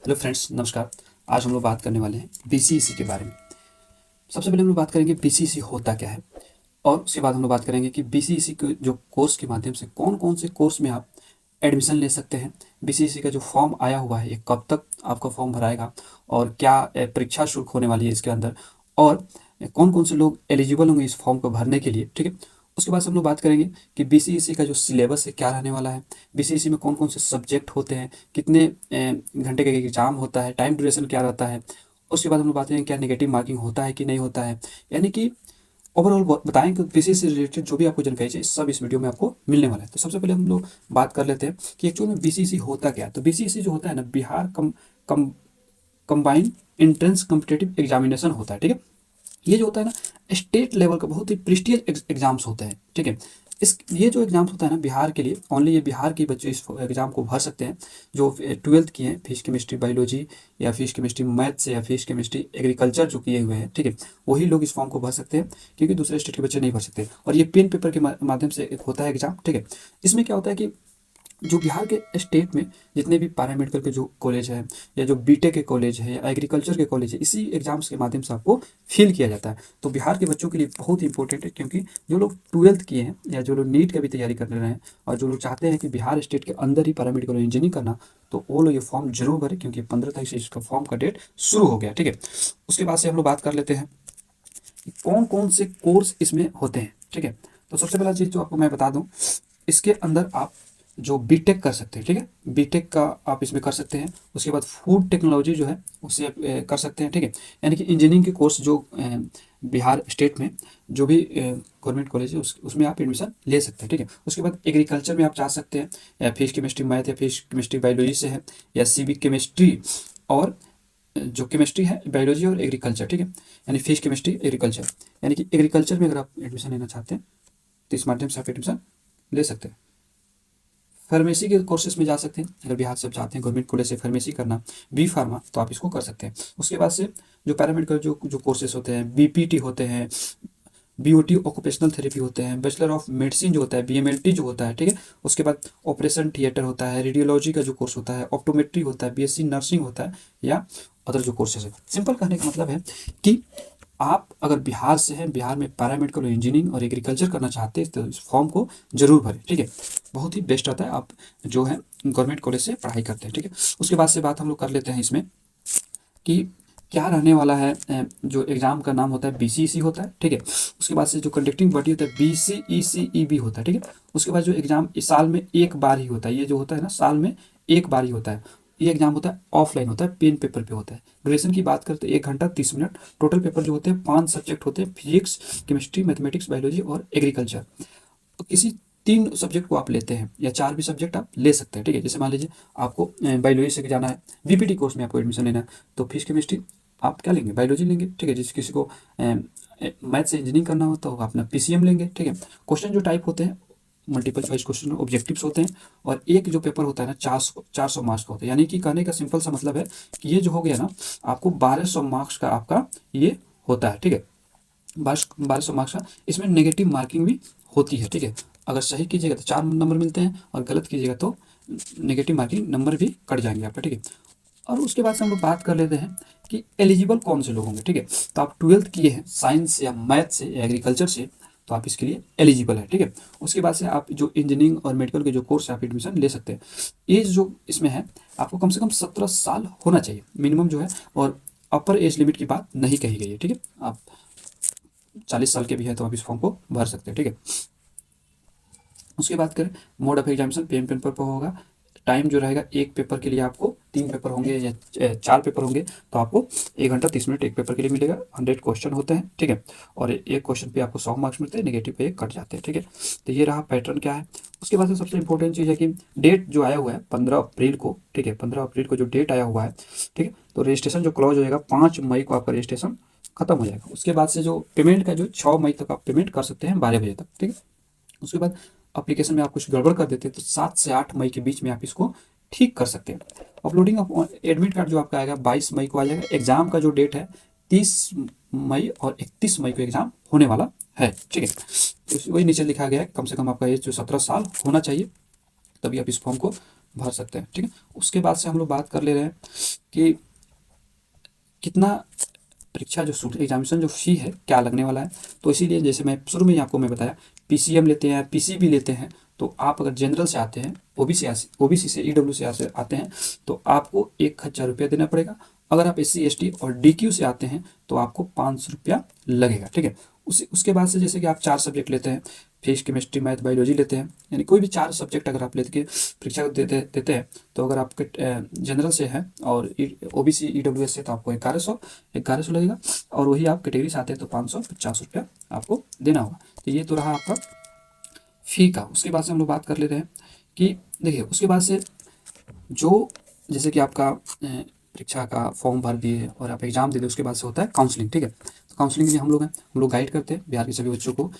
Hello friends, नमस्कार। आज हम लोग बात करने वाले हैं बीसीईसी के बारे में। सबसे पहले हम लोग बात करेंगे बीसीईसी होता क्या है, और उसके बाद हम लोग बात करेंगे कि बीसीईसी के जो कोर्स के माध्यम से कौन कौन से कोर्स में आप एडमिशन ले सकते हैं। बीसीईसी का जो फॉर्म आया हुआ है, ये कब तक आपका फॉर्म भराएगा, और क्या परीक्षा शुल्क होने वाली है इसके अंदर, और कौन कौन से लोग एलिजिबल होंगे इस फॉर्म को भरने के लिए। ठीक है। उसके बाद से हम लोग बात करेंगे कि बीसीईसी का जो सिलेबस है क्या रहने वाला है, बीसीईसी में कौन कौन से सब्जेक्ट होते हैं, कितने घंटे का एग्जाम होता है, टाइम ड्यूरेशन क्या रहता है। उसके बाद हम लोग बात करेंगे क्या नेगेटिव मार्किंग होता है कि नहीं होता है। यानी कि ओवरऑल बताएं कि बीसीईसी से रिलेटेड जो भी आपको जानकारी चाहिए सब इस वीडियो में आपको मिलने वाला है। तो सबसे पहले हम लोग बात कर लेते हैं कि एक्चुअल में बीसीईसी होता क्या है। तो बीसीईसी जो होता है ना, बिहार कम कंबाइंड एंट्रेंस कॉम्पिटेटिव एग्जामिनेशन होता है। ठीक है। ये जो होता है ना, स्टेट लेवल का बहुत ही प्रेस्टिजियस एग्जाम्स होते हैं। ठीक है। इस ये जो एग्जाम्स होता है ना बिहार के लिए, ओनली ये बिहार के बच्चे इस एग्जाम को भर सकते हैं जो 12th किए हैं, फिजिक्स केमिस्ट्री बायोलॉजी, या फिजिक्स केमिस्ट्री मैथ्स, या फिजिक्स केमिस्ट्री एग्रीकल्चर जो किए हुए हैं। ठीक है। वही लोग इस फॉर्म को भर सकते हैं, क्योंकि दूसरे स्टेट के बच्चे नहीं भर सकते। और ये पेन पेपर के माध्यम से एक होता है एग्जाम। ठीक है। इसमें क्या होता है कि जो बिहार के स्टेट में जितने भी पैरामेडिकल के जो कॉलेज है, या जो बीटेक के कॉलेज है, या एग्रीकल्चर के कॉलेज है, इसी एग्जाम्स के माध्यम से आपको फिल किया जाता है। तो बिहार के बच्चों के लिए बहुत ही इंपॉर्टेंट है, क्योंकि जो लोग 12th किए हैं, या जो लोग नीट की भी तैयारी कर रहे हैं, और जो लोग चाहते हैं कि बिहार स्टेट के अंदर ही पैरामेडिकल इंजीनियरिंग करना, तो वो लोग ये फॉर्म जरूर भरें, क्योंकि 15 तारीख से इसका फॉर्म का डेट शुरू हो गया। ठीक है। उसके बाद से हम लोग बात कर लेते हैं कि कौन कौन से कोर्स इसमें होते हैं। ठीक है। तो सबसे पहला चीज़ जो आपको मैं बता दूं, इसके अंदर आप जो बीटेक कर सकते हैं। ठीक है। बीटेक का आप इसमें कर सकते हैं। उसके बाद फूड टेक्नोलॉजी जो है उससे आप कर सकते हैं। ठीक है। यानी कि इंजीनियरिंग के कोर्स जो बिहार स्टेट में जो भी गवर्नमेंट कॉलेज है उसमें आप एडमिशन ले सकते हैं। ठीक है। उसके बाद एग्रीकल्चर में आप जा सकते हैं, या फिजिक्स केमिस्ट्री मैथ, या फिजिक्स केमिस्ट्री बायोलॉजी से है, या सिविक केमिस्ट्री, और जो केमिस्ट्री है बायोलॉजी और एग्रीकल्चर। ठीक है। यानी फिजिक्स केमिस्ट्री एग्रीकल्चर, यानी कि एग्रीकल्चर में अगर आप एडमिशन लेना चाहते हैं तो इस माध्यम से आप एडमिशन ले सकते हैं। फार्मेसी के कोर्सेज में जा सकते हैं, अगर बिहार से आप चाहते हैं गवर्नमेंट कॉलेज से फार्मेसी करना, बी फार्मा, तो आप इसको कर सकते हैं। उसके बाद से जो पैरामेडिकल जो जो कोर्सेज होते हैं, बीपीटी होते हैं, बीओटी ऑक्यूपेशनल थेरेपी होते हैं, बैचलर ऑफ मेडिसिन जो होता है, बीएमएलटी जो होता है। ठीक है। उसके बाद ऑपरेशन थिएटर होता है, रेडियोलॉजी का जो कोर्स होता है, ऑप्टोमेट्री होता है, बीएससी नर्सिंग होता है, या अदर जो कोर्सेज है। सिंपल कहने का मतलब है कि आप अगर बिहार से हैं, बिहार में पैरामेडिकल इंजीनियरिंग और एग्रीकल्चर करना चाहते हैं, तो इस फॉर्म को जरूर भरें। ठीक है। बहुत ही बेस्ट रहता है आप जो है गवर्नमेंट कॉलेज से पढ़ाई करते हैं। ठीक है। उसके बाद से बात हम लोग कर लेते हैं इसमें कि क्या रहने वाला है। जो एग्ज़ाम का नाम होता है बीसीईसी होता है। ठीक है। उसके बाद से जो कंडक्टिंग बॉडी होता है बीसीईसीईबी होता है। ठीक है। उसके बाद जो एग्ज़ाम इस साल में एक बार ही होता है, ये जो होता है ना साल में एक बार ही होता है। ये एग्जाम होता है ऑफलाइन, होता है पेन पेपर पे होता है। ड्यूरेशन की बात करें तो 1 घंटा 30 मिनट। टोटल पेपर जो होते हैं 5 सब्जेक्ट होते हैं, फिजिक्स केमिस्ट्री मैथमेटिक्स बायोलॉजी और एग्रीकल्चर। तो किसी 3 सब्जेक्ट को आप लेते हैं, या 4 भी सब्जेक्ट आप ले सकते हैं। ठीक है। जैसे मान लीजिए आपको बायोलॉजी से जाना है, बीपीटी कोर्स में आपको एडमिशन लेना है, तो फिजिक्स केमिस्ट्री आप क्या लेंगे, बायोलॉजी लेंगे। ठीक है। जिस किसी को मैथ से इंजीनियरिंग करना हो तो वो अपना पीसीएम लेंगे। ठीक है। क्वेश्चन जो टाइप होते हैं मल्टीपल चॉइस क्वेश्चन ऑब्जेक्टिव्स होते हैं, और एक जो पेपर होता है ना 400 मार्क्स का होता है। यानी कि कहने का सिंपल सा मतलब है कि ये जो हो गया ना, आपको 1200 मार्क्स का आपका ये होता है। ठीक है। 1200 मार्क्स का, इसमें नेगेटिव मार्किंग भी होती है। ठीक है। अगर सही कीजिएगा तो 4 नंबर मिलते हैं, और गलत कीजिएगा तो नेगेटिव मार्किंग नंबर भी कट जाएंगे आपका। ठीक है। और उसके बाद से हम लोग बात कर लेते हैं कि एलिजिबल कौन से लोग होंगे। ठीक है। तो आप 12th किए हैं साइंस या मैथ से या एग्रीकल्चर से, तो आप इसके लिए एलिजिबल है। ठीक है। उसके बाद से आप जो इंजीनियरिंग और मेडिकल के जो कोर्स है आप एडमिशन ले सकते हैं। एज जो इसमें है, आपको कम से कम 17 साल होना चाहिए मिनिमम जो है, और अपर एज लिमिट की बात नहीं कही गई है। ठीक है। आप 40 साल के भी है तो आप इस फॉर्म को भर सकते हैं। ठीक है। उसके बाद करें mode of examination, pen paper पर होगा। टाइम जो रहेगा, एक पेपर के लिए आपको 3 पेपर होंगे या 4 पेपर होंगे, तो आपको 1 घंटा 30 मिनट एक पेपर के लिए मिलेगा। 100 क्वेश्चन होते हैं। ठीक है। और एक क्वेश्चन पे आपको 100 मार्क्स मिलते हैं, नेगेटिव पे कट जाते हैं। ठीक है। तो ये रहा पैटर्न क्या है। उसके बाद से सबसे इंपॉर्टेंट चीज़ है कि डेट जो आया हुआ है 15 अप्रैल को। ठीक है। 15 अप्रैल को जो डेट आया हुआ है, ठीक है, तो रजिस्ट्रेशन जो क्लोज हो जाएगा 5 मई को आपका रजिस्ट्रेशन खत्म हो जाएगा। उसके बाद से जो पेमेंट का जो 6 मई तक आप पेमेंट कर सकते हैं 12 बजे तक। ठीक है। उसके बाद एप्लीकेशन में आप कुछ गड़बड़ कर देते हैं तो 7 से 8 मई के बीच में आप इसको ठीक कर सकते हैं। अपलोडिंग ऑफ एडमिट कार्ड जो आपका आएगा 22 मई को आ जाएगा। एग्जाम का जो डेट है 30 मई और 31 मई को एग्जाम होने वाला है। ठीक है। तो वही नीचे लिखा गया है कम से कम आपका एज जो 17 साल होना चाहिए, तभी आप इस फॉर्म को भर सकते हैं। ठीक है। उसके बाद से हम लोग बात कर ले रहे हैं कि कितना परीक्षा जो एग्जामिनेशन जो फ़ी है क्या लगने वाला है। तो इसीलिए जैसे मैं शुरू में ही आपको मैं बताया, पीसीएम लेते हैं, पीसीबी लेते हैं, तो आप अगर जनरल से आते हैं, ओबीसी से ईडब्ल्यू से आते हैं, तो आपको 1000 रुपया देना पड़ेगा। अगर आप एससी एसटी और डीक्यू से आते हैं तो आपको 500 रुपया लगेगा, ठीक है। उसके बाद से जैसे कि आप 4 सब्जेक्ट लेते हैं, फिजिक्स केमिस्ट्री मैथ बायोलॉजी लेते हैं, यानी कोई भी 4 सब्जेक्ट अगर आप लेते के परीक्षा देते हैं, तो अगर आपके जनरल से है और ओबीसी ईडब्ल्यूएस से तो आपको 1100 लगेगा, और वही आप कैटेगरी से आते हैं तो 550 रुपया आपको देना होगा। तो ये तो रहा आपका फ़ी का। उसके बाद से हम लोग बात कर लेते हैं कि देखिए उसके बाद से जो जैसे कि आपका परीक्षा का फॉर्म भर दिए और आप एग्ज़ाम दे दिए, उसके बाद से होता है काउंसलिंग, ठीक है। तो काउंसलिंग के लिए हम लोग गाइड करते हैं बिहार के सभी बच्चों को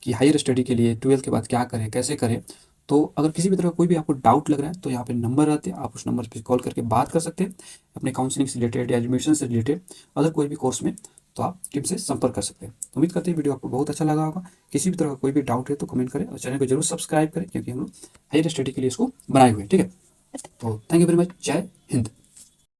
कि हायर स्टडी के लिए 12th के बाद क्या करें, कैसे करें। तो अगर किसी भी तरह का कोई भी आपको डाउट लग रहा है तो यहाँ पे नंबर रहते हैं, आप उस नंबर पे कॉल करके बात कर सकते हैं अपने काउंसलिंग से रिलेटेड या एडमिशन से रिलेटेड, अगर कोई भी कोर्स में, तो आप टीम से संपर्क कर सकते हैं। तो उम्मीद करते हैं वीडियो आपको बहुत अच्छा लगा होगा। किसी भी तरह का कोई भी डाउट है तो कमेंट करें और चैनल को जरूर सब्सक्राइब करें, क्योंकि हम लोग हायर स्टडी के लिए इसको बनाए हुए हैं, ठीक है। तो थैंक यू वेरी मच। जय हिंद।